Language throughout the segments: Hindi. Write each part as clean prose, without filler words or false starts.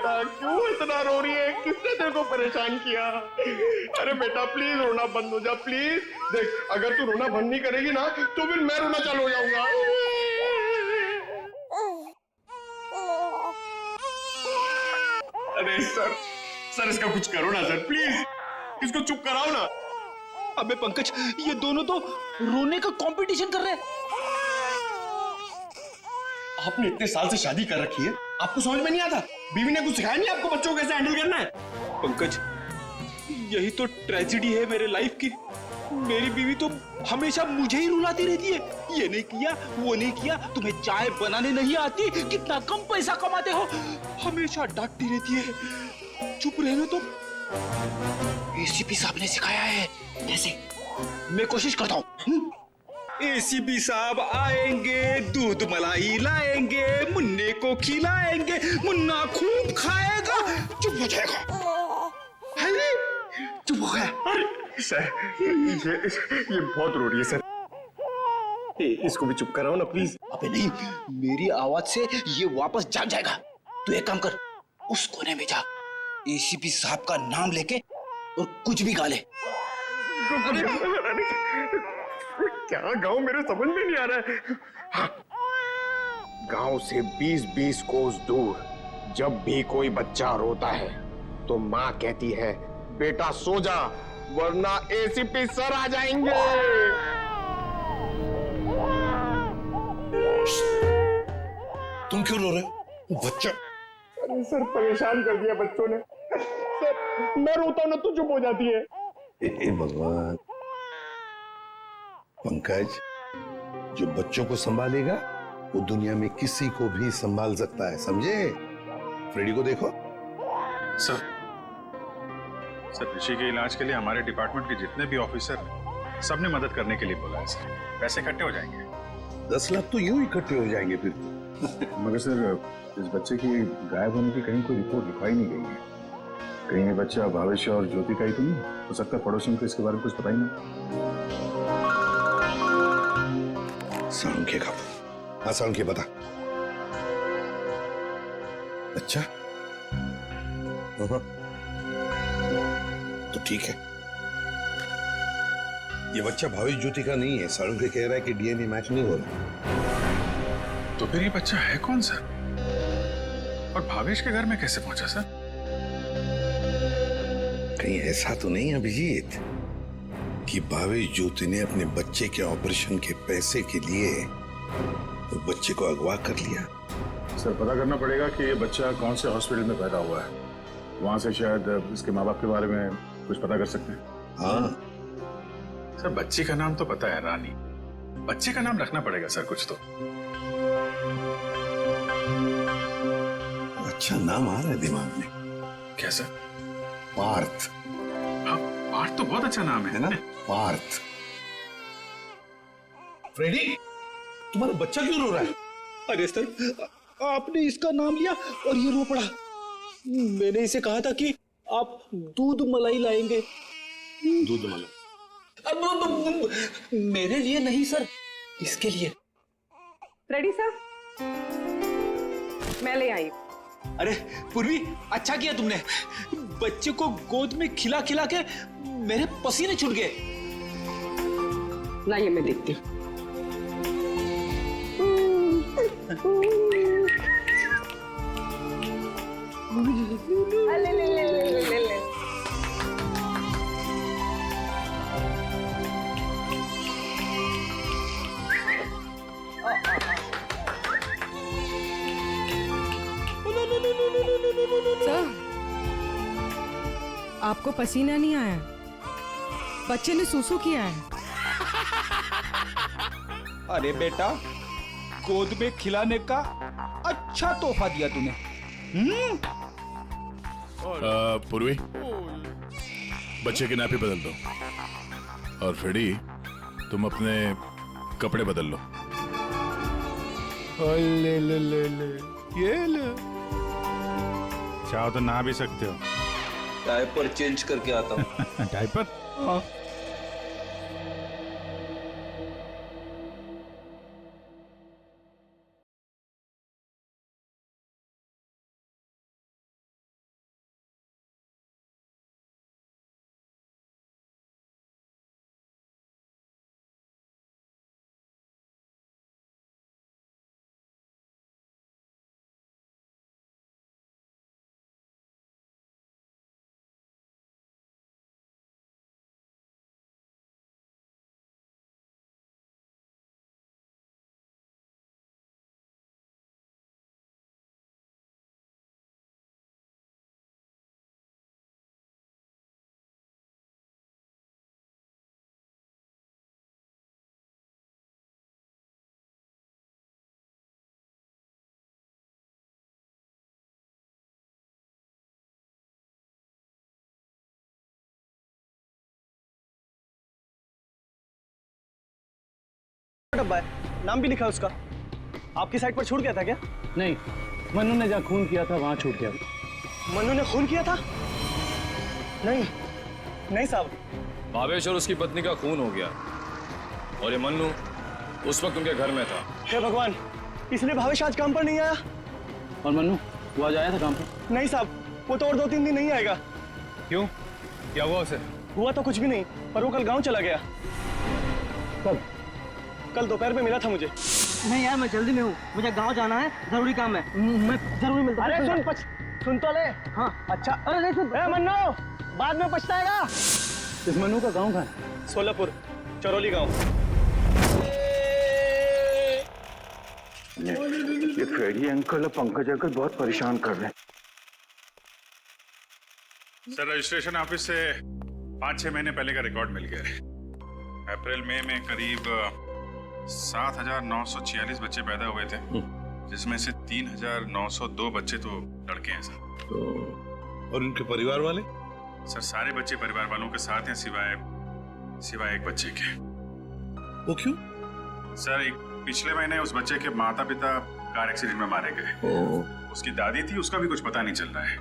बेटा, क्यों इतना रो रही है? किसने तेरे को परेशान किया? अरे बेटा प्लीज रोना बंद हो जा प्लीज। देख, अगर तू रोना बंद नहीं करेगी ना तो फिर मैं रोना चालू हो जाऊंगा। अरे सर इसका कुछ करो ना सर, प्लीज इसको चुप कराओ ना। अबे पंकज, ये दोनों तो रोने का कंपटीशन कर रहे हैं। आपने इतने साल से शादी कर रखी है, आपको समझ में नहीं आता? बीवी ने कुछ सिखाया नहीं आपको बच्चों को कैसे हैंडल करना है? पंकज, यही तो ट्रेजेडी है मेरे लाइफ की। मेरी बीवी तो हमेशा मुझे ही रुलाती रहती है, ये नहीं किया वो नहीं किया, तुम्हें चाय बनाने नहीं आती, कितना कम पैसा कमाते हो, हमेशा डांटती रहती है। चुप रहना तो एसीपी साहब ने सिखाया है। कैसे? मैं कोशिश करता हूँ। एसीपी साहब आएंगे, दूध मलाई लाएंगे, मुन्ने को खिलाएंगे, मुन्ना खूब खाएगा, चुप हो जाएगा। चुप हो गया। अरे सर, ये बहुत रो रही है सर, इसको भी चुप कराओ ना प्लीज। अबे नहीं, मेरी आवाज से ये वापस जाग जाएगा। तू एक काम कर, उस कोने में जा, एसीपी साहब का नाम लेके और कुछ भी गा ले। क्या गाँव, मेरे समझ में नहीं आ रहा है। हाँ। गांव से 20-20 कोस दूर जब भी कोई बच्चा रोता है तो माँ कहती है, बेटा सो जा वरना एसीपी सर आ जाएंगे। तुम क्यों रो रहे हो? बच्चा। अरे सर, परेशान कर दिया बच्चों ने। सर, मैं रोता हूं ना तो चुप हो जाती है। भगवान। पंकज, जो बच्चों को संभालेगा वो दुनिया में किसी को भी संभाल सकता है, समझे? फ्रेडी को देखो। सर ऋषि के इलाज के लिए हमारे डिपार्टमेंट के जितने भी ऑफिसर हैं, सबने मदद करने के लिए बोला है सर। पैसे इकट्ठे हो जाएंगे। 10 लाख तो यूं इकट्ठे हो जाएंगे फिर। मगर सर, इस बच्चे की गायब होने की कहीं कोई रिपोर्ट लिखवाई नहीं गई है। कहीं ये बच्चा भावेश और ज्योति का ही तो नहीं हो सकता? पड़ोसियों को इसके बारे में कुछ पता ही नहीं। साळुंखे काबू। हाँ साळुंखे, बता। अच्छा, तो ठीक है। ये बच्चा भावेश ज्योति का नहीं है। साळुंखे कह रहा है कि डीएनए मैच नहीं हो रहा। तो फिर ये बच्चा है कौन सर? और भावेश के घर में कैसे पहुंचा सर? कहीं ऐसा तो नहीं अभिजीत कि भावेश ज्योति ने अपने बच्चे के ऑपरेशन के पैसे के लिए तो बच्चे को अगवा कर लिया? सर, पता करना पड़ेगा कि ये बच्चा कौन से हॉस्पिटल में पैदा हुआ है। वहां से शायद इसके माँ बाप के बारे में कुछ पता कर सकते हैं। हाँ सर, बच्ची का नाम तो पता है, रानी। बच्चे का नाम रखना पड़ेगा सर कुछ तो। अच्छा नाम आ रहा है दिमाग में। क्या सर? पार्थ। हाँ, पार्थ तो बहुत अच्छा नाम है ना? पार्थ। फ्रेडी, तुम्हारा बच्चा क्यों रो रहा है? अरे सर, आपने इसका नाम लिया और ये रो पड़ा। मैंने इसे कहा था कि आप दूध मलाई लाएंगे। दूध मलाई? अब मेरे लिए नहीं सर, इसके लिए। रेडी सर, मैं ले आई। अरे पूर्वी, अच्छा किया तुमने। बच्चे को गोद में खिला खिला के मेरे पसीने छूट गए। लाइए मैं देखती हूँ। ले ले ले ले ले ले ले। सर, आपको पसीना नहीं आया? बच्चे ने सूसू किया है। अरे बेटा, गोद में खिलाने का अच्छा तोहफा दिया तूने। पूर्वी, बच्चे की नापी बदल दो। और फ्रेडी, तुम अपने कपड़े बदल लो। ले ले ले ले, ये ले। चाहो तो नहा भी सकते हो। डायपर चेंज करके आता हूँ। डायपर? हाँ। डब्बा है, नाम भी लिखा है उसका। आपकी साइड पर छूट गया था क्या? नहीं, मन्नू ने जहाँ खून किया था वहां छूट गया। मन्नू ने खून किया था? नहीं नहीं साहब। भावेश और उसकी पत्नी का खून हो गया और ये मन्नू उस वक्त उनके घर में था। हे भगवान, इसलिए भावेश आज काम पर नहीं आया। और मन्नू वो आज आया था काम पर? नहीं साहब, वो तो और 2-3 दिन नहीं आएगा। क्यों, क्या हुआ उसे? हुआ तो कुछ भी नहीं, पर वो कल गांव चला गया। कब? कल दोपहर में मिला था मुझे। नहीं यार, मैं जल्दी में हूँ, मुझे गांव जाना है, जरूरी काम है, मैं जरूरी मिलता हूँ। अरे सुन तो ले। हाँ अच्छा। अरे नहीं सुन। मन्नू बाद में पछताएगा। इस मन्नू का गांव कहाँ है? सोलापुर, चरौली गांव। ये फ्रेडी अंकल और पंकज अंकल बहुत परेशान कर रहे हैं। सर रजिस्ट्रेशन ऑफिस से 5-6 महीने पहले का रिकॉर्ड मिल गया है। अप्रैल मई में करीब 7,946 बच्चे पैदा हुए थे, जिसमें से 3,902 बच्चे तो लड़के हैं सर। तो और उनके परिवार वाले? सर सारे बच्चे परिवार वालों के साथ हैं सिवाय एक बच्चे के। वो क्यों? सर एक पिछले महीने उस बच्चे के माता पिता कार एक्सीडेंट में मारे गए। उसकी दादी थी, उसका भी कुछ पता नहीं चल रहा है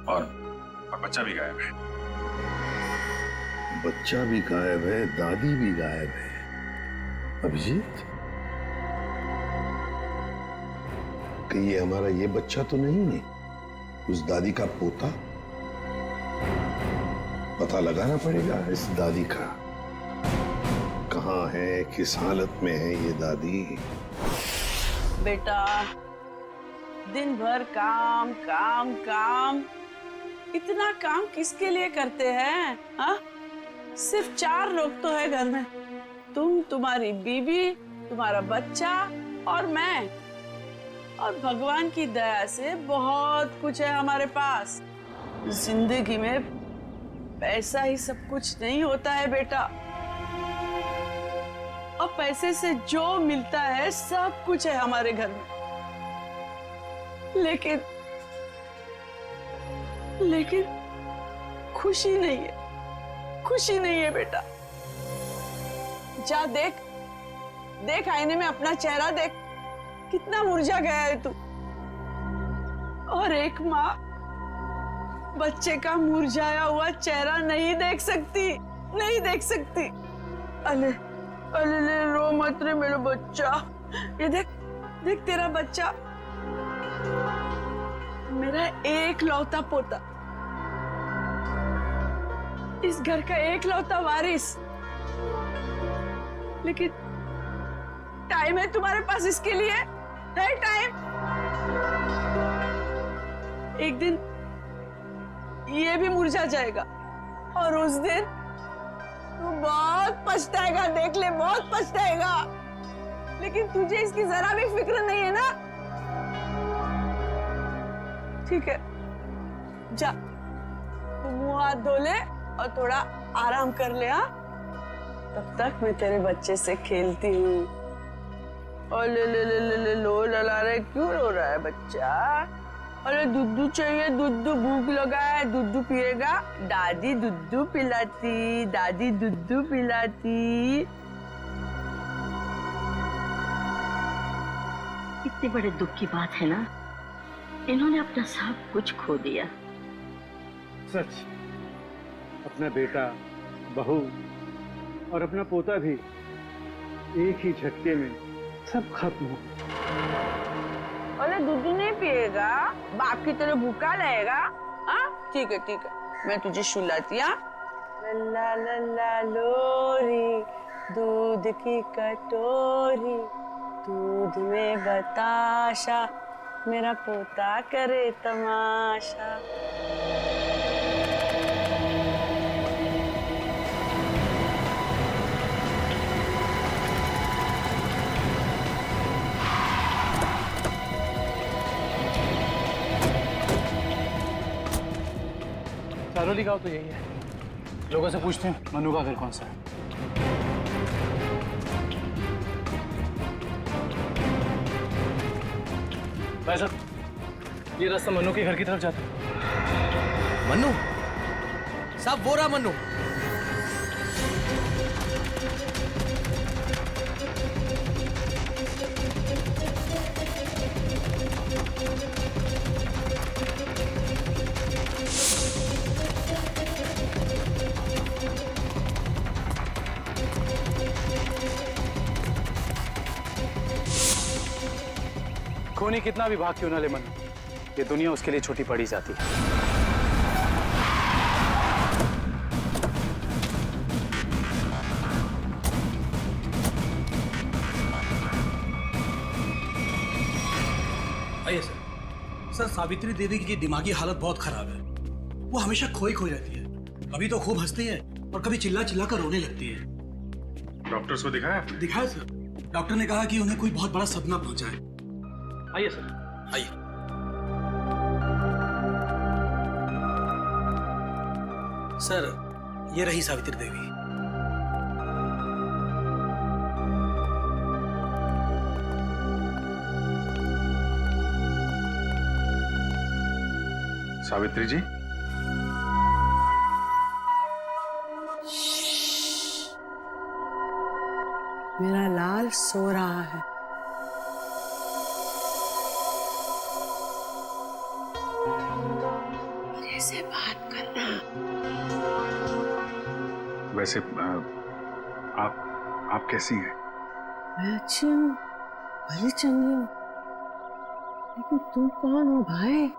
और बच्चा भी गायब है। बच्चा भी गायब है, दादी भी गायब है। अभिजीत, कहीं ये हमारा ये बच्चा तो नहीं है? उस दादी का पोता? पता लगाना पड़ेगा इस दादी का, कहाँ है, किस हालत में है ये दादी। बेटा, दिन भर काम काम काम, इतना काम किसके लिए करते हैं? हाँ, सिर्फ 4 लोग तो है घर में, तुम, तुम्हारी बीवी, तुम्हारा बच्चा और मैं। और भगवान की दया से बहुत कुछ है हमारे पास। जिंदगी में पैसा ही सब कुछ नहीं होता है बेटा, और पैसे से जो मिलता है सब कुछ है हमारे घर में। लेकिन खुशी नहीं है, खुशी नहीं है बेटा। जा देख आईने में अपना चेहरा देख, कितना मुरझा गया है तू। और एक माँ बच्चे का मुरझाया हुआ चेहरा नहीं देख सकती। अले रो मत रे मेरा बच्चा। ये देख तेरा बच्चा, मेरा एक लौता पोता, इस घर का एक लौता वारिस। लेकिन टाइम है तुम्हारे पास इसके लिए? है टाइम? एक दिन ये भी मुरझा जाएगा और उस दिन तू बहुत पछताएगा, देख ले, बहुत पछताएगा। लेकिन तुझे इसकी जरा भी फिक्र नहीं है ना? ठीक है, जा तू मुंह हाथ धो ले और थोड़ा आराम कर ले। हाँ, तब तक मैं तेरे बच्चे से खेलती हूँ। और ले लो लला रहे, क्यों रो रहा है बच्चा? अरे दूध चाहिए, दूध, भूख लगा है, दूध पिएगा? दादी दूध पिलाती, दादी दूध पिलाती। इतने बड़े दुख की बात है ना, इन्होंने अपना सब कुछ खो दिया। सच, अपना बेटा, बहू और अपना पोता भी एक ही झटके में सब खत्म हो। अरे दूध नहीं पिएगा? बाप की तरह भूखा रहेगा? हाँ ठीक है, मैं तुझे सुलाती। लल्ला लल्ला लोरी, दूध की कटोरी, दूध में बताशा, मेरा पोता करे तमाशा। चरौली गांव तो यही है। लोगों से पूछते हैं मन्नू का घर कौन सा है। भाई साहब, ये रास्ता मन्नू के घर की तरफ जाता है। मन्नू साहब, वो रहा मन्नू। खूनी कितना भी भाग क्यों ना ले मन, ये दुनिया उसके लिए छोटी पड़ी जाती है। आइए सर। सर, सावित्री देवी की दिमागी हालत बहुत खराब है। वो हमेशा खोई खोई रहती है। कभी तो खूब हंसती है और कभी चिल्ला चिल्ला कर रोने लगती है। डॉक्टर्स को दिखाया? दिखाया सर। डॉक्टर ने कहा कि उन्हें कोई बहुत बड़ा सदमा पहुंचा है। आइए सर, आइए। सर, ये रही सावित्री देवी। सावित्री जी, मेरा लाल सो रहा है। मेरे से बात करना। वैसे आप कैसी हैं? मैं अच्छी हूँ, भली चंगी हूँ, लेकिन तुम कौन हो भाई?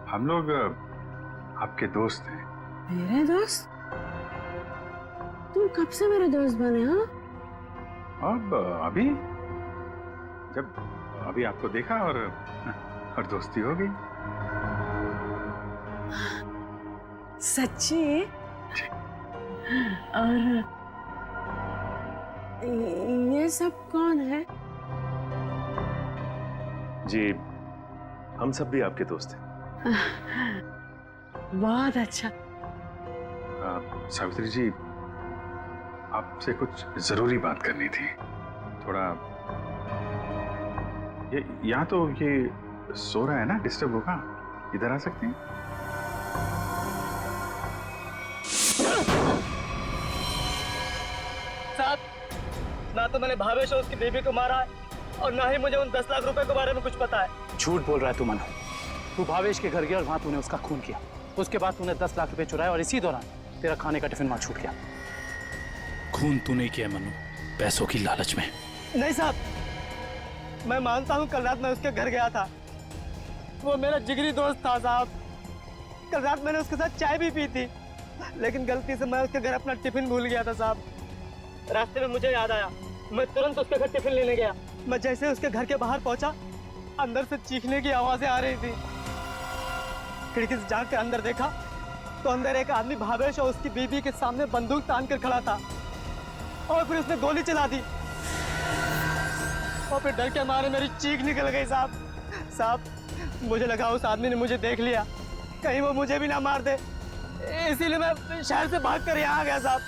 हम लोग आपके दोस्त हैं। मेरे दोस्त? तुम कब से मेरे दोस्त बने? हाँ, अब अभी आपको देखा और दोस्ती हो गई। सच्ची? और ये सब कौन है? जी, हम सब भी आपके दोस्त हैं। बहुत अच्छा। सावित्री जी, आपसे कुछ जरूरी बात करनी थी। थोड़ा ये यहाँ तो ये सो रहा है ना, डिस्टर्ब होगा। इधर आ सकते हैं? साहब, ना तो मैंने भावेश और उसकी बेबी को मारा है और ना ही मुझे उन 10 लाख रुपए के बारे में कुछ पता है। झूठ बोल रहा है तू मनु। तू भावेश के घर गया और वहां तूने उसका खून किया। उसके बाद तूने 10 लाख रुपए चुराए और इसी दौरान तेरा खाने का टिफिन वहां छूट गया। खून तूने किया मनु, पैसों की लालच में। नहीं साहब, मैं मानता हूँ कल रात मैं उसके घर गया था। वो मेरा जिगरी दोस्त था साहब। कल रात मैंने उसके साथ चाय भी पी थी, लेकिन गलती से मैं उसके घर अपना टिफिन भूल गया था साहब। रास्ते में मुझे याद आया, मैं तुरंत उसके घर टिफिन लेने गया। मैं जैसे उसके घर के बाहर पहुंचा, अंदर से चीखने की आवाजें आ रही थी। खिड़की से झांक के अंदर देखा तो अंदर एक आदमी भावेश और उसकी बीवी के सामने बंदूक तान कर खड़ा था और फिर उसने गोली चला दी और फिर डर के मारे मेरी चीख निकल गई साहब। मुझे लगा उस आदमी ने मुझे देख लिया, कहीं वो मुझे भी ना मार दे, इसीलिए मैं शहर से भाग कर यहाँ आ गया साहब।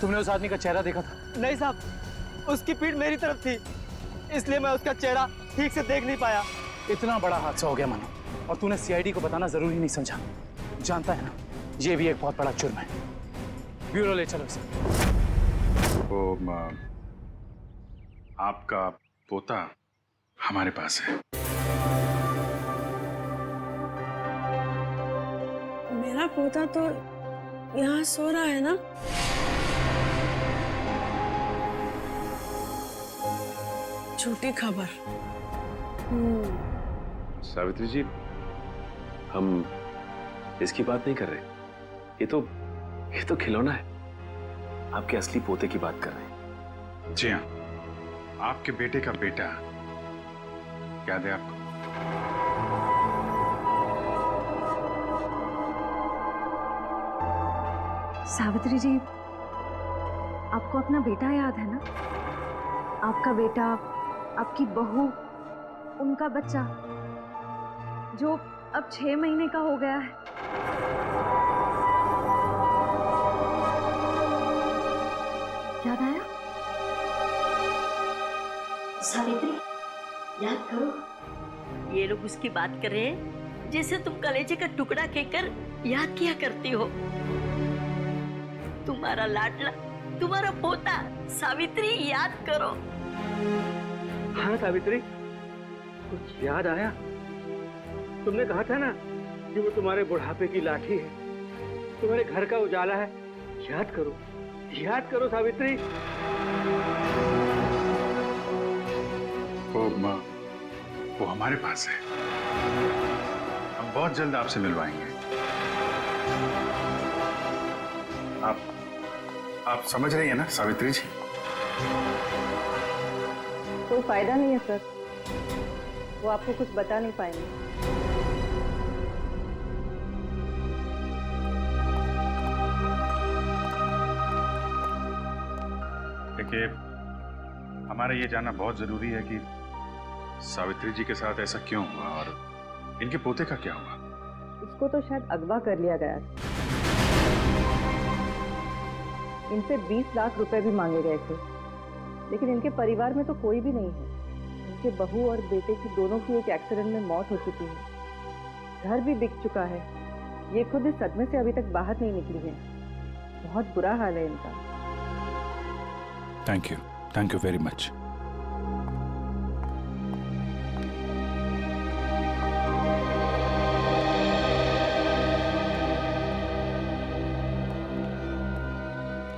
तुमने उस आदमी का चेहरा देखा था? नहीं साहब, उसकी पीठ मेरी तरफ थी, इसलिए मैं उसका चेहरा ठीक से देख नहीं पाया। इतना बड़ा हादसा हो गया मनु, और तूने सीआईडी को बताना जरूरी नहीं समझा। जानता है ना, ये भी एक बहुत बड़ा जुर्म है। ब्यूरो ले चलो इसे। वो आपका पोता हमारे पास है। मेरा पोता तो यहाँ सो रहा है ना? झूठी खबर। सावित्री जी, हम इसकी बात नहीं कर रहे। ये तो खिलौना है। आपके असली पोते की बात कर रहे हैं। जी हाँ, आपके बेटे का बेटा। याद है आपको? सावित्री जी, आपको अपना बेटा याद है ना? आपका बेटा, आपकी बहू, उनका बच्चा जो अब 6 महीने का हो गया है। याद आया? सावित्री, याद करो। ये लोग उसकी बात कर रहे हैं जैसे तुम कलेजे का टुकड़ा कहकर याद किया करती हो। तुम्हारा लाडला, तुम्हारा पोता सावित्री, याद करो। हाँ सावित्री, कुछ याद आया? तुमने कहा था ना कि वो तुम्हारे बुढ़ापे की लाठी है, तुम्हारे घर का उजाला है। याद करो सावित्री। वो हमारे पास है। हम बहुत जल्द आपसे मिलवाएंगे। आप समझ रही है ना सावित्री जी? कोई फायदा नहीं है सर, वो आपको कुछ बता नहीं पाएंगे। देखिए, हमारा ये जानना बहुत जरूरी है कि सावित्री जी के साथ ऐसा क्यों हुआ और इनके पोते का क्या हुआ। उसको तो शायद अगवा कर लिया गया था। इनसे 20 लाख रुपए भी मांगे गए थे, लेकिन इनके परिवार में तो कोई भी नहीं है। इनके बहू और बेटे की दोनों की एक एक्सीडेंट में मौत हो चुकी है। घर भी बिक चुका है। ये खुद इस सदमे से अभी तक बाहर नहीं निकली है। बहुत बुरा हाल है इनका। Thank you very much.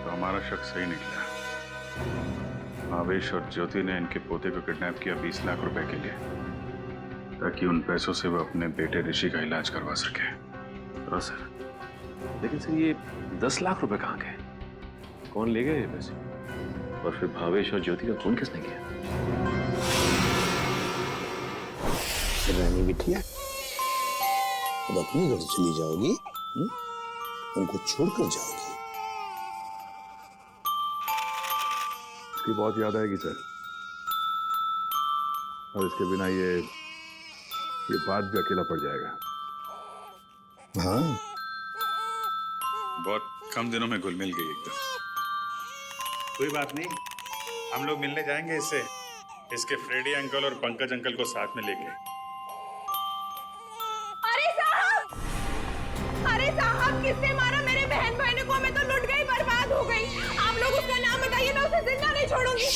तो हमारा शक सही निकला। भावेश और ज्योति ने इनके पोते को किडनैप किया 20 लाख रुपए के लिए, ताकि उन पैसों से वो अपने बेटे ऋषि का इलाज करवा सके। हाँ सर, लेकिन सर ये 10 लाख रुपए कहाँ गए? कौन ले गए ये पैसे? और फिर भावेश और ज्योति का खून किसने किया? रानी बिटिया, अब अपने घर चली जाओगी? हमको छोड़कर जाओगी? इसकी बहुत याद आएगी सर, और इसके बिना ये बात भी अकेला पड़ जाएगा। हाँ, बहुत कम दिनों में घुल मिल गई एकदम। कोई बात नहीं, हम लोग मिलने जाएंगे इससे, इसके फ्रेडी अंकल और पंकज अंकल को साथ में लेके। अरे साहब, किसने मारा मेरे बहन भाई को? मैं तो लुट गई, बर्बाद हो गई। आप लोग उसका नाम बताइए, मैं उसे जिंदा नहीं छोड़ूंगी।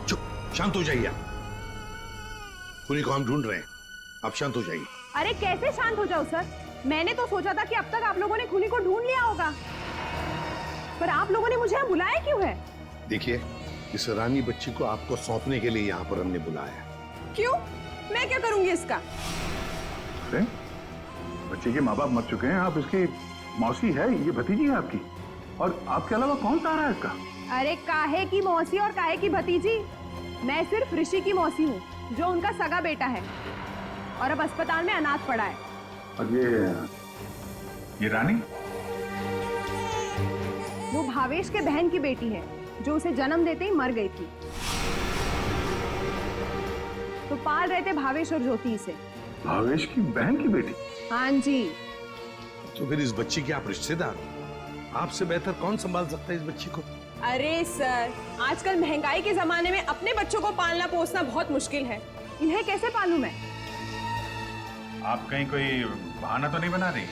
चुप, शांत हो जाइए। खूनी को हम ढूंढ रहे हैं, आप शांत हो जाइए। अरे कैसे शांत हो जाओ सर? मैंने तो सोचा था कि अब तक आप लोगों ने खूनी को ढूंढ लिया होगा, पर आप लोगों ने मुझे यहाँ बुलाया क्यों है? देखिए, इस रानी बच्ची को आपको सौंपने के लिए यहाँ पर हमने बुलाया। क्यों? मैं क्या करूंगी इसका? अरे बच्चे के माँ बाप मर चुके हैं, आप इसकी मौसी है, ये भतीजी है आपकी, और आपके अलावा कौन सहारा है इसका? अरे काहे की मौसी और काहे की भतीजी? मैं सिर्फ ऋषि की मौसी हूँ, जो उनका सगा बेटा है और अब अस्पताल में अनाथ पड़ा है। और ये रानी? वो भावेश के बहन की बेटी है, जो उसे जन्म देते ही मर गई थी। तो पाल रहे थे भावेश और ज्योति से। भावेश की बहन की बेटी? हाँ जी। तो फिर इस बच्ची के आप रिश्तेदार हो, आपसे बेहतर कौन संभाल सकता है इस बच्ची को? अरे सर, आजकल महंगाई के जमाने में अपने बच्चों को पालना पोसना बहुत मुश्किल है। इन्हें कैसे पालूं मैं? आप कहीं कोई बहाना तो नहीं बना रही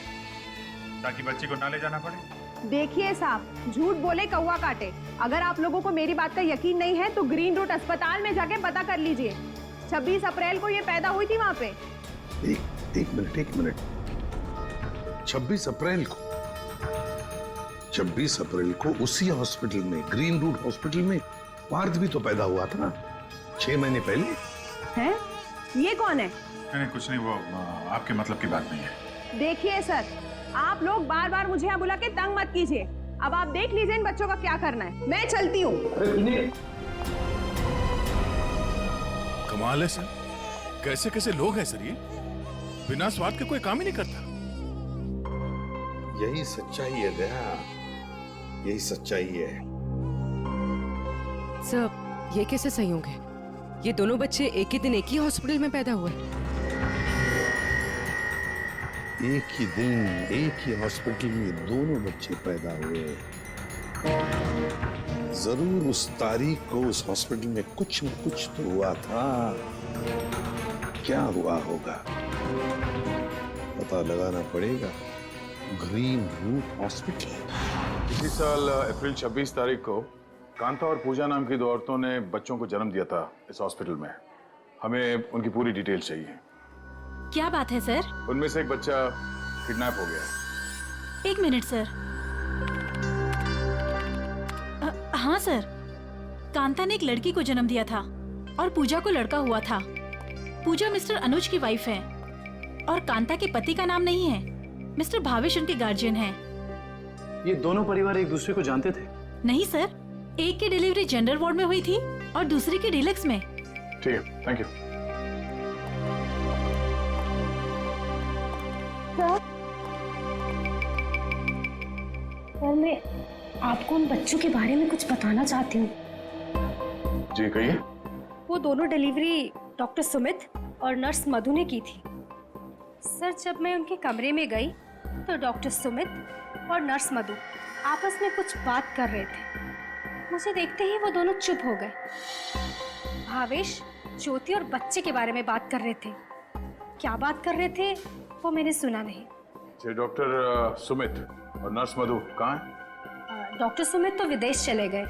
ताकि बच्ची को ना ले जाना पड़े? देखिए साहब, झूठ बोले कौवा काटे। अगर आप लोगों को मेरी बात का यकीन नहीं है तो ग्रीन रूट अस्पताल में जाके पता कर लीजिए। 26 अप्रैल को ये पैदा हुई थी वहाँ पे। एक मिनट। 26 अप्रैल को? 26 अप्रैल को उसी हॉस्पिटल में, ग्रीन रूट हॉस्पिटल में पार्थ भी तो पैदा हुआ था 6 महीने पहले। हैं? ये कौन है? नहीं कुछ नहीं, वो आपके मतलब की बात नहीं है। देखिए सर, आप लोग बार बार मुझे यहाँ बुला के तंग मत कीजिए। अब आप देख लीजिए इन बच्चों का क्या करना है। मैं चलती हूँ। कमाल है सर, कैसे कैसे लोग हैं सर, ये बिना स्वार्थ के कोई काम ही नहीं करता। यही सच्चाई है दया, यही सच्चाई है। सर, ये कैसे संयोग है? ये दोनों बच्चे एक ही दिन एक ही हॉस्पिटल में पैदा हुए। एक ही दिन एक ही हॉस्पिटल में दोनों बच्चे पैदा हुए। जरूर उस तारीख को उस हॉस्पिटल में कुछ न कुछ तो हुआ था। क्या हुआ होगा पता लगाना पड़ेगा। Green root hospital. इसी साल अप्रैल 26 तारीख को कांता और पूजा नाम की 2 औरतों ने बच्चों को जन्म दिया था इस हॉस्पिटल में। हमें उनकी पूरी डिटेल चाहिए। क्या बात है सर? उनमें से एक बच्चा किडनैप हो गया है। 1 मिनट सर। हाँ सर, कांता ने एक लड़की को जन्म दिया था और पूजा को लड़का हुआ था। पूजा मिस्टर अनुज की वाइफ है और कांता के पति का नाम नहीं है। मिस्टर भावेश उनके गार्जियन हैं। ये दोनों परिवार एक दूसरे को जानते थे? नहीं सर, एक की डिलीवरी जेंडर वार्ड में हुई थी और दूसरी की डीलक्स में। ठीक है, थैंक यू। सर, मैं आपको उन बच्चों के बारे में कुछ बताना चाहती हूँ। जी कहिए। वो दोनों डिलीवरी डॉक्टर सुमित और नर्स मधु ने की थी। सर, जब मैं उनके कमरे में गई तो डॉक्टर सुमित और नर्स मधु आपस में कुछ बात कर रहे थे। मुझे देखते ही वो दोनों चुप हो गए। भावेश, ज्योति और बच्चे के बारे में बात कर रहे थे। क्या बात कर रहे थे वो मैंने सुना नहीं। जी, डॉक्टर सुमित और नर्स मधु कहाँ हैं? डॉक्टर सुमित तो विदेश चले गए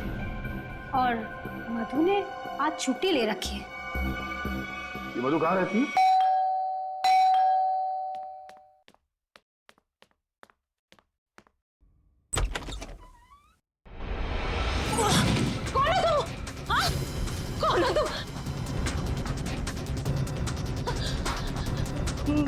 और मधु ने आज छुट्टी ले रखी है। ये मधु कहाँ रहती है? कौन हो तुम? हाँ? कौन हो तुम? कौन हो तुम?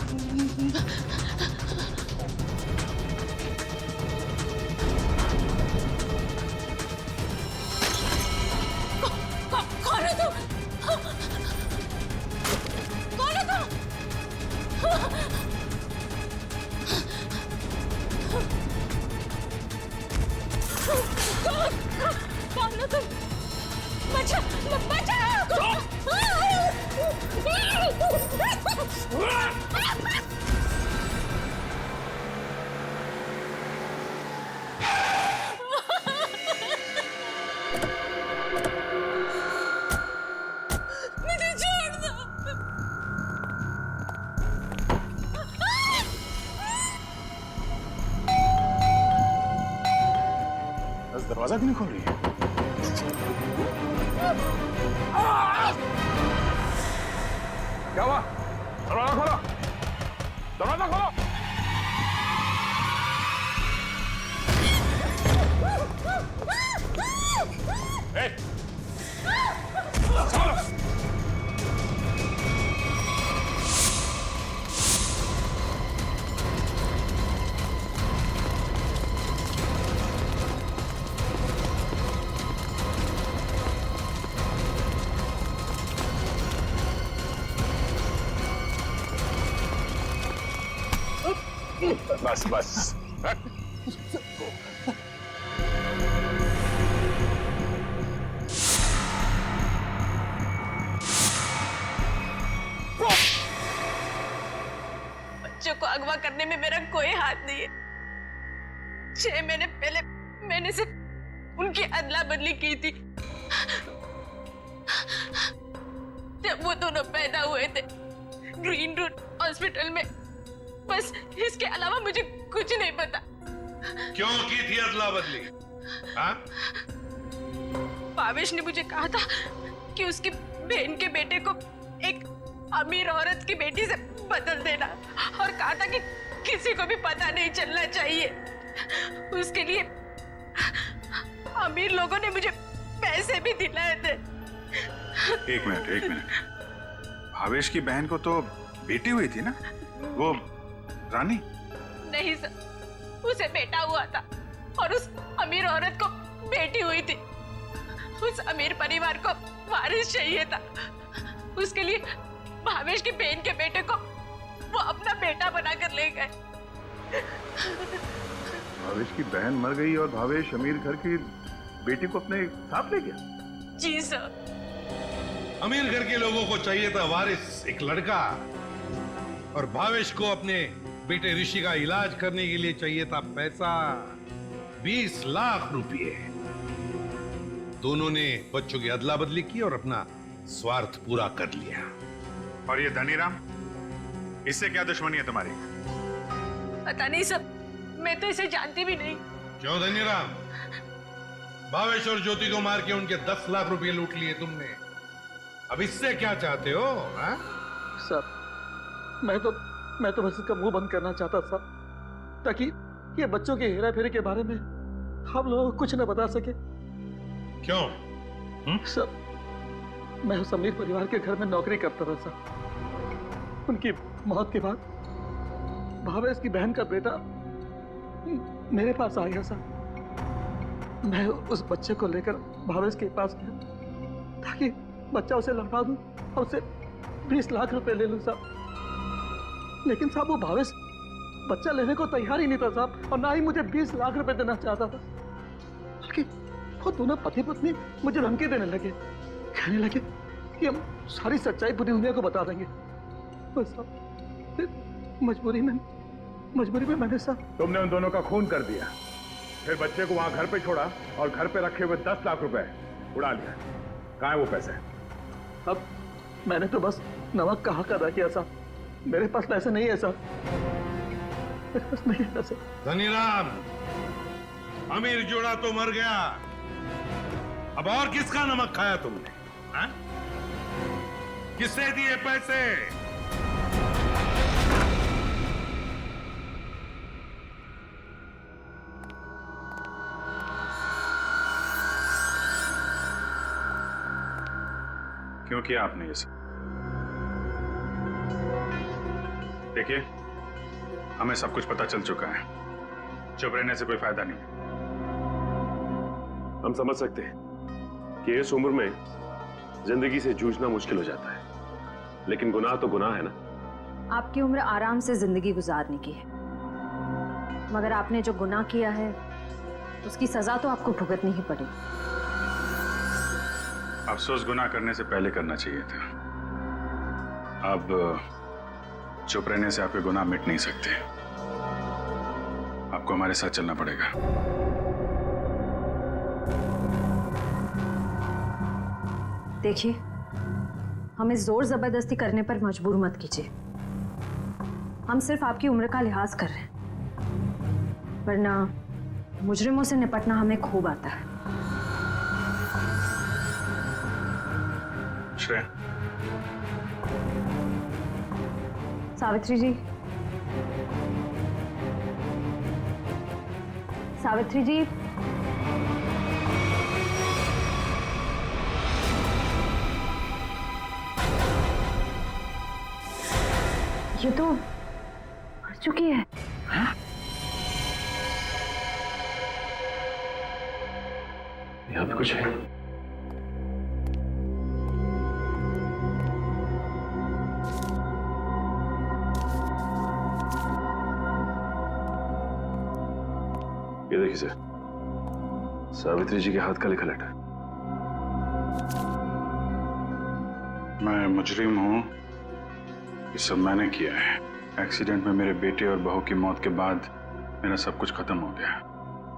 कौन हो तुम? कौन हो तुम? मुझे छोड़ दो। बस दरवाजा क्यों नहीं खोल रही है? क्या हुआ? दरवाजा खोलो, दरवाजा खोलो। बस बस। बच्चों को अगवा करने में मेरा कोई हाथ नहीं है। 6 महीने पहले मैंने सिर्फ उनकी अदला बदली की थी। जब वो दोनों पैदा हुए थे ग्रीन रूट हॉस्पिटल में। बस इसके अलावा मुझे कुछ नहीं पता। क्यों की थी अदला बदली? हाँ? भावेश ने मुझे कहा था कि उसकी बहन के बेटे को एक अमीर औरत की बेटी से बदल देना और कहा था कि किसी को भी पता नहीं चलना चाहिए। उसके लिए अमीर लोगों ने मुझे पैसे भी दिलाए थे। एक मिनट। भावेश की बहन को तो बेटी हुई थी ना, वो रानी? नहीं सर, उसे बेटा हुआ था और उस अमीर औरत को बेटी हुई थी। उस अमीर परिवार को वारिस चाहिए था। उसके लिए भावेश की बहन के बेटे को वो अपना बेटा बनाकर ले गए। भावेश की बहन मर गई और भावेश अमीर घर की बेटी को अपने साथ ले गया? जी सर। अमीर घर के लोगों को चाहिए था वारिस, एक लड़का, और भावेश को अपने बेटे ऋषि का इलाज करने के लिए चाहिए था पैसा, 20 लाख रुपए। दोनों ने बच्चों की अदला बदली की और अपना स्वार्थ पूरा कर लिया। और ये धनीराम, इससे क्या दुश्मनी है तुम्हारी? पता नहीं सब, मैं तो इसे जानती भी नहीं। क्यों धनीराम? भावेश और ज्योति को मार के उनके 10 लाख रुपए लूट लिए तुमने। अब इससे क्या चाहते हो? हाँ? सर, मैं तो बस इसका मुंह बंद करना चाहता था ताकि ये बच्चों के हेरा फेरी के बारे में हम लोगों को कुछ न बता सके। क्यों? सर, मैं उस अमीर परिवार के घर में नौकरी करता था सर। उनकी मौत के बाद भावेश की बहन का बेटा मेरे पास आ गया सर। मैं उस बच्चे को लेकर भावेश के पास गया ताकि बच्चा उसे लौटा दूं और उसे 20 लाख रुपए ले लूं साहब। लेकिन साहब वो भावेश बच्चा लेने को तैयार ही नहीं था साहब, और ना ही मुझे 20 लाख रुपए देना चाहता था। बल्कि वो दोनों पति पत्नी मुझे धमकी देने लगे, कहने लगे कि हम सारी सच्चाई पूरी दुनिया को बता देंगे। तो साहब फिर मजबूरी में मैंने साहब। तुमने उन दोनों का खून कर दिया, फिर बच्चे को वहां घर पे छोड़ा और घर पे रखे हुए 10 लाख रुपए उड़ा लिया। कहाँ है वो पैसे? अब मैंने तो बस नमक का हक अदा किया साहब, मेरे पास पैसे नहीं है साहब, मेरे पास नहीं है पैसे। धनीराम, अमीर जोड़ा तो मर गया, अब और किसका नमक खाया तुमने? हाँ? किससे दिए पैसे? क्यों किया आपने ये सब? देखिए, हमें सब कुछ पता चल चुका है, चुप रहने से कोई फायदा नहीं। हम समझ सकते हैं कि इस उम्र में जिंदगी से जूझना मुश्किल हो जाता है, लेकिन गुनाह तो गुनाह है ना। आपकी उम्र आराम से जिंदगी गुजारने की है, मगर आपने जो गुनाह किया है उसकी सजा तो आपको भुगतनी ही पड़ेगी। अफसोस गुनाह करने से पहले करना चाहिए था। अब चुप रहने से आपके गुनाह मिट नहीं सकते, आपको हमारे साथ चलना पड़ेगा। देखिए, हमें जोर जबरदस्ती करने पर मजबूर मत कीजिए। हम सिर्फ आपकी उम्र का लिहाज कर रहे हैं, वरना मुजरिमों से निपटना हमें खूब आता है। श्रेया, सावित्री जी, सावित्री जी, ये तो मर चुकी है। यहाँ पे कुछ है। ये देखिए सर, सावित्री जी के हाथ का लिखा लेटर। मैं मुजरिम हूं, ये सब मैंने किया है। एक्सीडेंट में मेरे बेटे और बहू की मौत के बाद मेरा सब कुछ खत्म हो गया।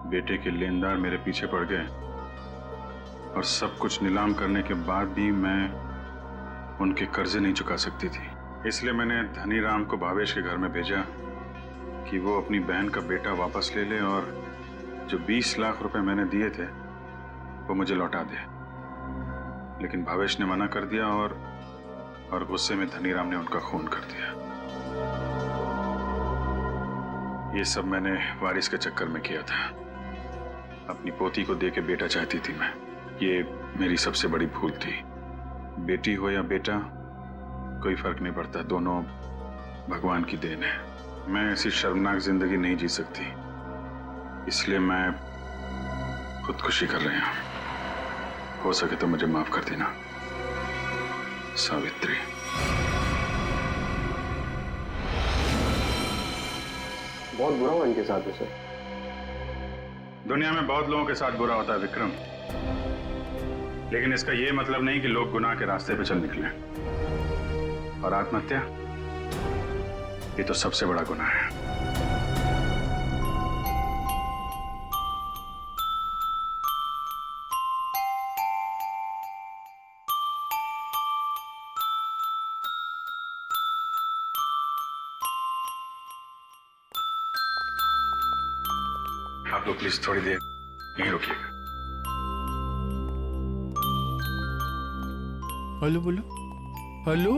बेटे के लेनदार मेरे पीछे पड़ गए और सब कुछ नीलाम करने के बाद भी मैं उनके कर्जे नहीं चुका सकती थी। इसलिए मैंने धनीराम को भावेश के घर में भेजा कि वो अपनी बहन का बेटा वापस ले ले और जो 20 लाख रुपए मैंने दिए थे वो मुझे लौटा दे। लेकिन भावेश ने मना कर दिया और गुस्से में धनीराम ने उनका खून कर दिया। ये सब मैंने वारिस के चक्कर में किया था। अपनी पोती को दे के बेटा चाहती थी मैं। ये मेरी सबसे बड़ी भूल थी। बेटी हो या बेटा, कोई फर्क नहीं पड़ता, दोनों भगवान की देन है। मैं ऐसी शर्मनाक जिंदगी नहीं जी सकती, इसलिए मैं खुदकुशी कर रही हूं। हो सके तो मुझे माफ कर देना सावित्री। बहुत बुरा हुआ इनके साथ है सर। दुनिया में बहुत लोगों के साथ बुरा होता है विक्रम, लेकिन इसका यह मतलब नहीं कि लोग गुनाह के रास्ते पे चल निकले। और आत्महत्या, ये तो सबसे बड़ा गुनाह है। आप लोग प्लीज थोड़ी देर यहीं रुकिएगा। हेलो बोलो, हेलो,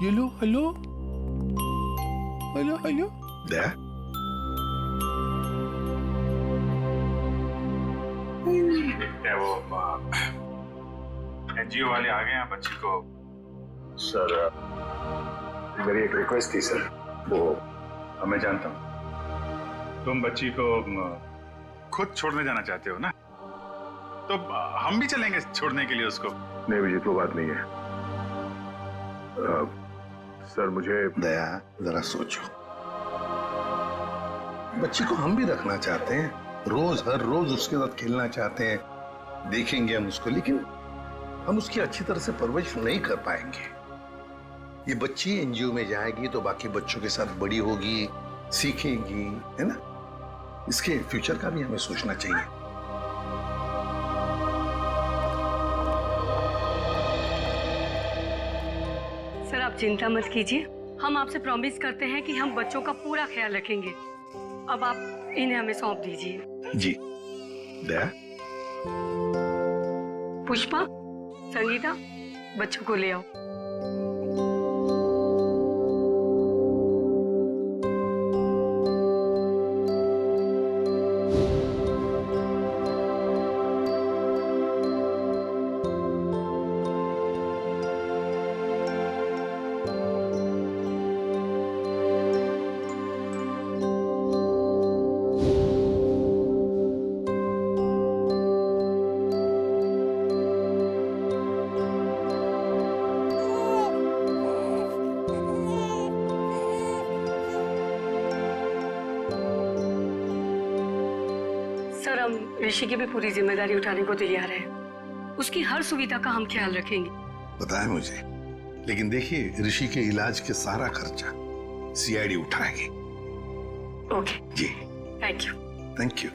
ये लो, हेलो, हेलो, हेलो। दया, वो एनजीओ वाले आ गए हैं बच्ची को। सर मेरी एक रिक्वेस्ट थी सर, वो मैं जानता हूँ तुम बच्ची को खुद छोड़ने जाना चाहते हो ना, तो हम भी चलेंगे छोड़ने के लिए उसको। नहीं अभिजीत, वो बात नहीं है। सर मुझे दया, जरा सोचो, बच्ची को हम भी रखना चाहते हैं, रोज हर रोज उसके साथ खेलना चाहते हैं, देखेंगे हम उसको, लेकिन हम उसकी अच्छी तरह से परवरिश नहीं कर पाएंगे। ये बच्ची एनजीओ में जाएगी तो बाकी बच्चों के साथ बड़ी होगी, सीखेगी, है ना? इसके फ्यूचर का भी हमें सोचना चाहिए। सर आप चिंता मत कीजिए, हम आपसे प्रॉमिस करते हैं कि हम बच्चों का पूरा ख्याल रखेंगे। अब आप इन्हें हमें सौंप दीजिए। जी। दया, पुष्पा, संगीता, बच्चों को ले आओ। सर हम ऋषि की भी पूरी जिम्मेदारी उठाने को तैयार है, उसकी हर सुविधा का हम ख्याल रखेंगे। पता है मुझे, लेकिन देखिए ऋषि के इलाज के सारा खर्चा सीआईडी उठाएगी। ओके जी, थैंक यू। Thank you.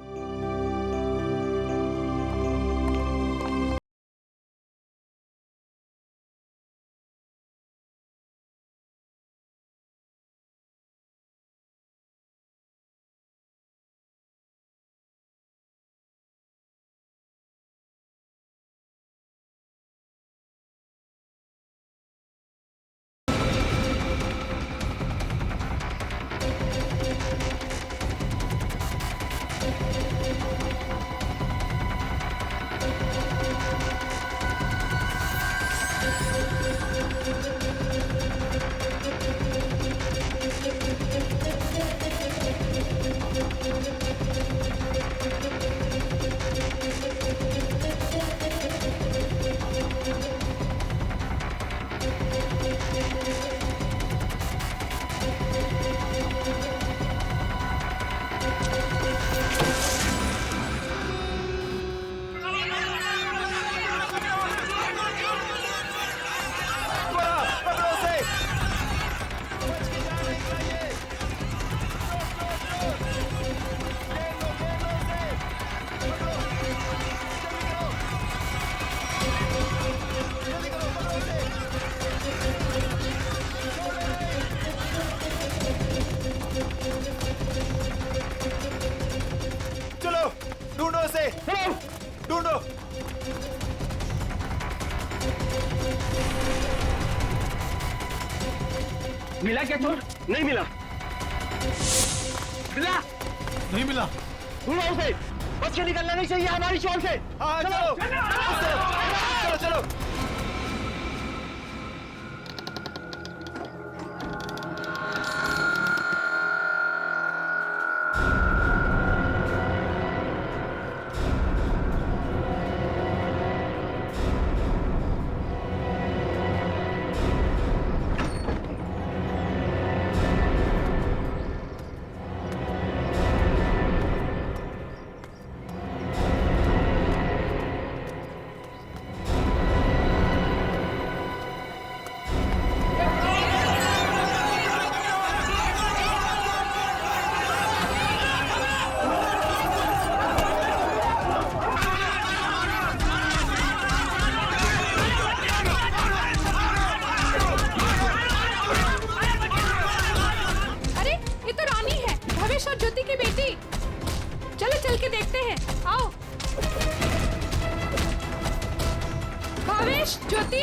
ढूंढो उसे, ढूंढो। मिला क्या चोर? नहीं मिला। मिला? नहीं मिला। ढूंढो उसे, बच के निकलना नहीं चाहिए हमारी शॉल से। हाँ चलो चलो चलो। भावेश, ज्योति।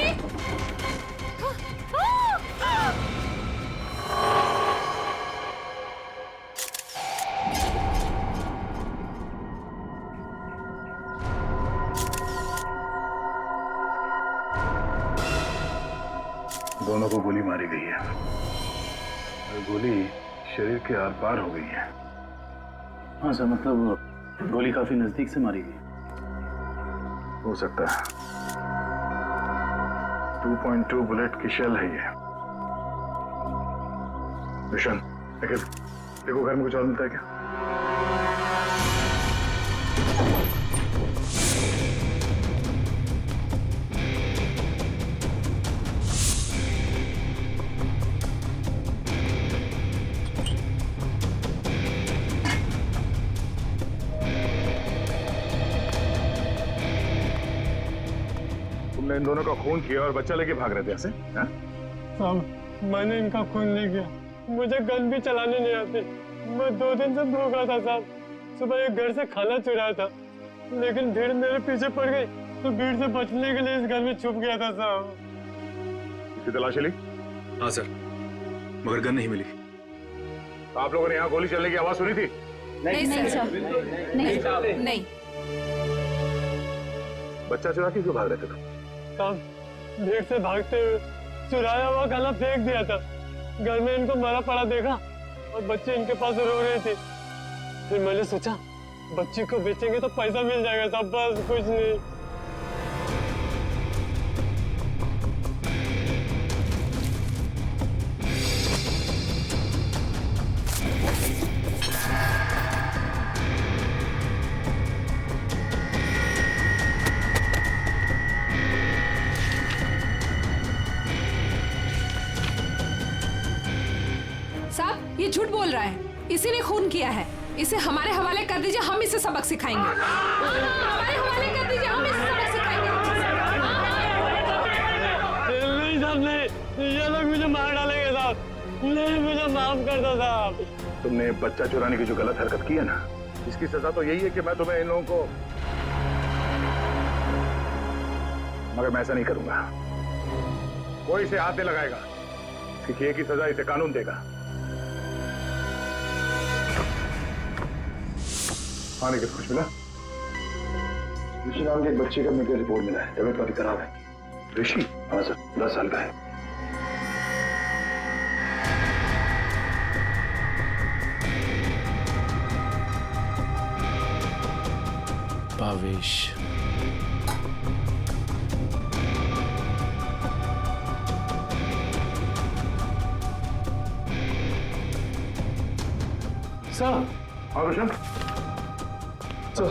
दोनों को गोली मारी गई है और गोली शरीर के आर पार हो गई है। हाँ सर, मतलब गोली काफी नजदीक से मारी गई। हो सकता है 2.2 बुलेट की शेल है ये। विशन, देखो घर में कुछ और मिलता है क्या? इन दोनों का खून किया और बच्चा लेके भाग रहे थे ऐसे? साहब, मैंने इनका खून नहीं किया। मुझे गन भी चलाने नहीं आती। मैं 2 दिन से भूखा था साहब। सुबह एक घर से खाना चुराया था, लेकिन भीड़ मेरे पीछे पड़ गई तो भीड़ से बचने के लिए इस घर में छुप गया था साहब। इसकी तलाशी ली? हाँ सर, मगर गन नहीं मिली। आप लोगों ने यहाँ गोली चलने की आवाज सुनी थी? नहीं सर, नहीं। बच्चा चुरा के क्यों भाग रहे थे तुम? साहब, भीड़ से भागते हुए चुराया हुआ खाना फेंक दिया था। घर में इनको मरा पड़ा देखा और बच्चे इनके पास रो रहे थे। फिर मैंने सोचा बच्ची को बेचेंगे तो पैसा मिल जाएगा साहब, बस कुछ नहीं। साहब, ये झूठ बोल रहा है। इसी ने खून किया है। इसे हमारे हवाले कर दीजिए, हम इसे सबक सिखाएंगे। हमारे हवाले कर दीजिए, हम इसे सबक सिखाएंगे। नहीं साहब, नहीं, ये लोग मुझे मार डालेंगे साहब। नहीं, मुझे माफ कर दो साहब। तुमने बच्चा चुराने की जो गलत हरकत की है ना, इसकी सजा तो यही है कि मैं तुम्हें इन लोगों को, मगर मैं ऐसा नहीं करूंगा। कोई इसे हाथ नहीं लगाएगा। इसकी किए की सजा इसे कानून देगा। आने के कुछ मिला? ऋषि नाम के एक बच्चे का मेडिकल रिपोर्ट मिला है। तबीयत काफी खराब है। ऋषि? हाँ सर, 10 साल का है। भावेश, सर। हाँ रोशन? सर,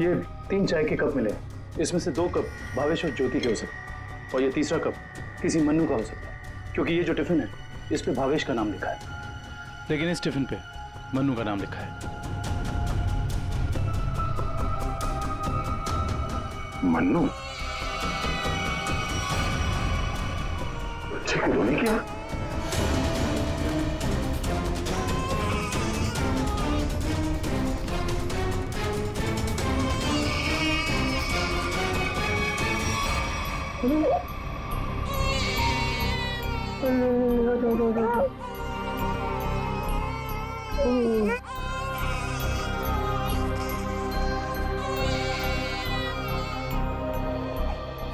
ये 3 चाय के कप मिले। इसमें से 2 कप भावेश और ज्योति के हो सकते और ये तीसरा कप किसी मन्नू का हो सकता है, क्योंकि ये जो टिफिन है इस पे भावेश का नाम लिखा है, लेकिन इस टिफिन पे मन्नू का नाम लिखा है। मन्नू? बच्चे को रोने किया?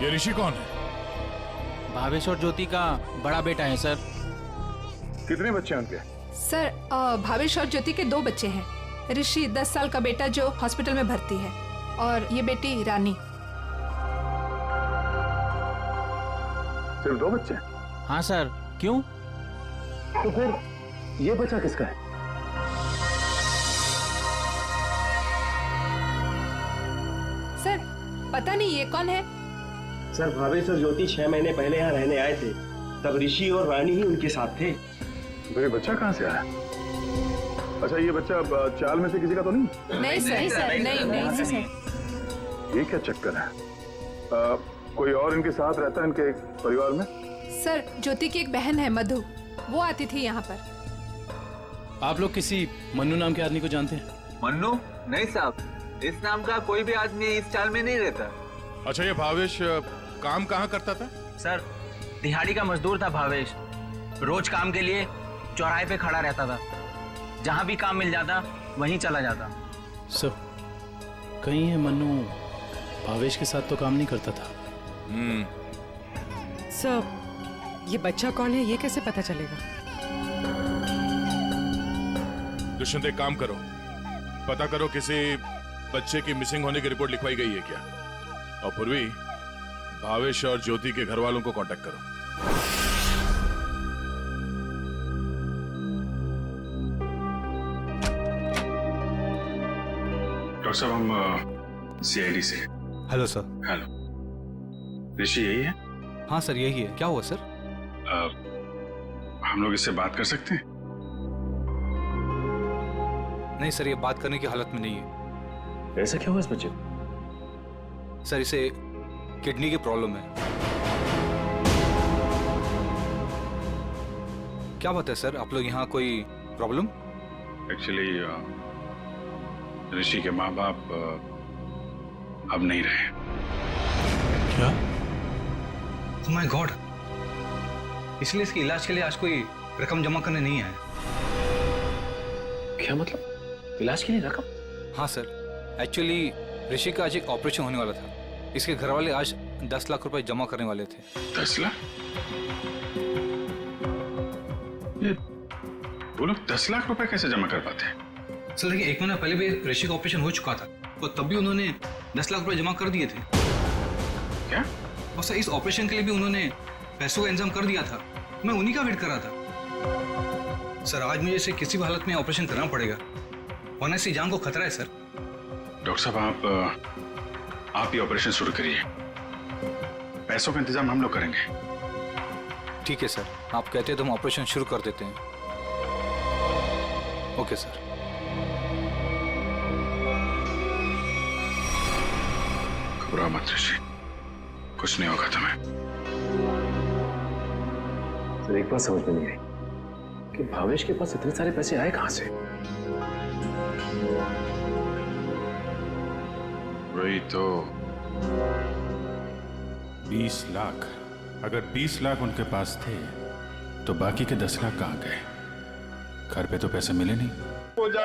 ये ऋषि कौन है? भावेश और ज्योति का बड़ा बेटा है सर। कितने बच्चे हैं उनके? सर, भावेश और ज्योति के 2 बच्चे हैं। ऋषि 10 साल का बेटा जो हॉस्पिटल में भर्ती है, और ये बेटी रानी। सिर्फ 2 बच्चे? हाँ सर, क्यों? तो फिर ये बच्चा किसका है? सर, पता नहीं ये कौन है। सर, भावेश और ज्योति 6 महीने पहले यहाँ रहने आए थे, तब ऋषि और रानी ही उनके साथ थे। तो ये बच्चा कहाँ से आया? अच्छा, ये बच्चा चाल में से किसी का तो नहीं? नहीं सर, नहीं सर। ये क्या चक्कर है? कोई और इनके साथ रहता है इनके परिवार में? सर, ज्योति की एक बहन है मधु, वो आती थी यहाँ पर। आप लोग किसी मन्नू नाम के आदमी को जानते हैं? मन्नू? नहीं साहब, इस नाम का कोई भी आदमी इस चाल में नहीं रहता। अच्छा, ये भावेश काम कहाँ करता था? सर दिहाड़ी का मजदूर था भावेश। रोज काम के लिए चौराहे पे खड़ा रहता था। जहां भी काम मिल जाता वहीं चला जाता। सर कहीं ये मन्नू भावेश के साथ तो काम नहीं करता था। सर ये बच्चा कौन है ये कैसे पता चलेगा? दुष्यंत एक काम करो, पता करो किसी बच्चे की मिसिंग होने की रिपोर्ट लिखवाई गई है क्या, और पूर्वी भावेश और ज्योति के घर वालों को कांटेक्ट करो। डॉक्टर साहब हम सीआईडी से। Hello sir. हेलो, ऋषि यही है? हाँ सर यही है। क्या हुआ सर? हम लोग इससे बात कर सकते हैं? नहीं सर ये बात करने की हालत में नहीं है। ऐसा क्या हुआ इस बच्चे? सर इसे किडनी की प्रॉब्लम है। क्या बात है सर, आप लोग यहाँ कोई प्रॉब्लम? एक्चुअली ऋषि के माँ बाप अब नहीं रहे। क्या? ओह माय गॉड, इसलिए इसके इलाज के लिए आज कोई रकम जमा करने नहीं आया। क्या मतलब? इलाज के लिए रकम? हाँ सर, एक्चुअली ऋषि का आज एक ऑपरेशन होने वाला था। इसके घर वाले आज 10 लाख रुपए जमा करने वाले थे। 10 लाख? ये वो लोग 10 लाख रुपए कैसे जमा कर पाते हैं? सर देखिए 1 महीना पहले भी ऋषि का ऑपरेशन हो चुका था और तब भी उन्होंने 10 लाख रुपए जमा कर दिए थे। क्या? और सर इस ऑपरेशन के लिए भी उन्होंने पैसों का इंतजाम कर दिया था। मैं उन्हीं का वेट कर रहा था। सर आज मुझे इसे किसी भी हालत में ऑपरेशन करना पड़ेगा, वरना इसकी जान को खतरा है सर। डॉक्टर साहब आप ये ऑपरेशन शुरू करिए, पैसों का इंतजाम हम लोग करेंगे। ठीक है सर, आप कहते हैं तो हम ऑपरेशन शुरू कर देते हैं। Okay sir. घबराओ मत ऋषि, कुछ नहीं होगा तुम्हें। सर एक बात समझ में नहीं आई कि भावेश के पास इतने सारे पैसे आए कहां से? वही तो 20 लाख। अगर 20 लाख उनके पास थे तो बाकी के 10 लाख कहाँ गए? घर पे तो पैसे मिले नहीं। पूजा